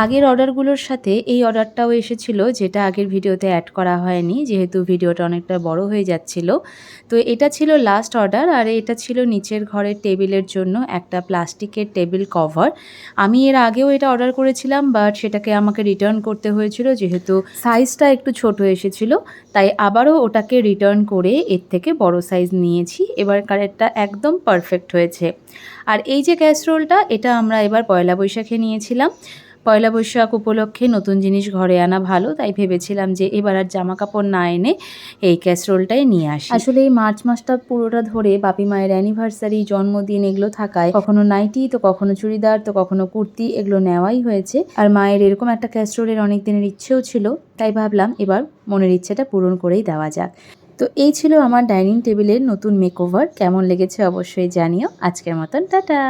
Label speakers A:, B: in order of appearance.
A: আগের অর্ডারগুলোর সাথে এই অর্ডারটাও এসেছিল, যেটা আগের ভিডিওতে অ্যাড করা হয়নি যেহেতু ভিডিওটা অনেকটা বড় হয়ে যাচ্ছিল। তো এটা ছিল লাস্ট অর্ডার, আর এটা ছিল নিচের ঘরের টেবিলের জন্য একটা প্লাস্টিকের টেবিল কভার। আমি এর আগেও এটা অর্ডার করেছিলাম, বাট সেটাকে আমাকে রিটার্ন করতে হয়েছিল যেহেতু সাইজটা একটু ছোট এসেছিল। তাই আবারও ওটাকে রিটার্ন করে এর থেকে বড় সাইজ নিয়েছি। এবারকারেরটা একদম পারফেক্ট হয়েছে। আর এই যে ক্যাসরোলটা, এটা আমরা এবার পয়লা বৈশাখে নিয়েছিলাম। পয়লা বৈশাখ উপলক্ষে নতুন জিনিস ঘরে আনা ভালো, তাই ভেবেছিলাম যে এবার আর জামা কাপড় না এনে এই ক্যাসরোলটাই নিয়ে আসি। আসলে এই মার্চ মাসটা পুরোটা ধরে বাপি মায়ের অ্যানিভার্সারি, জন্মদিন এগুলো থাকায় কখনো নাইটি, তো কখনো চুড়িদার, তো কখনো কুর্তি, এগুলো নেওয়াই হয়েছে। আর মায়ের এরকম একটা ক্যাসরোলের অনেক দিনের ইচ্ছেও ছিল, তাই ভাবলাম এবার মনের ইচ্ছেটা পূরণ করেই দেওয়া যাক। তো এই ছিল আমার ডাইনিং টেবিলের নতুন মেকওভার। কেমন লেগেছে অবশ্যই জানিও। আজকের মতন টাটা।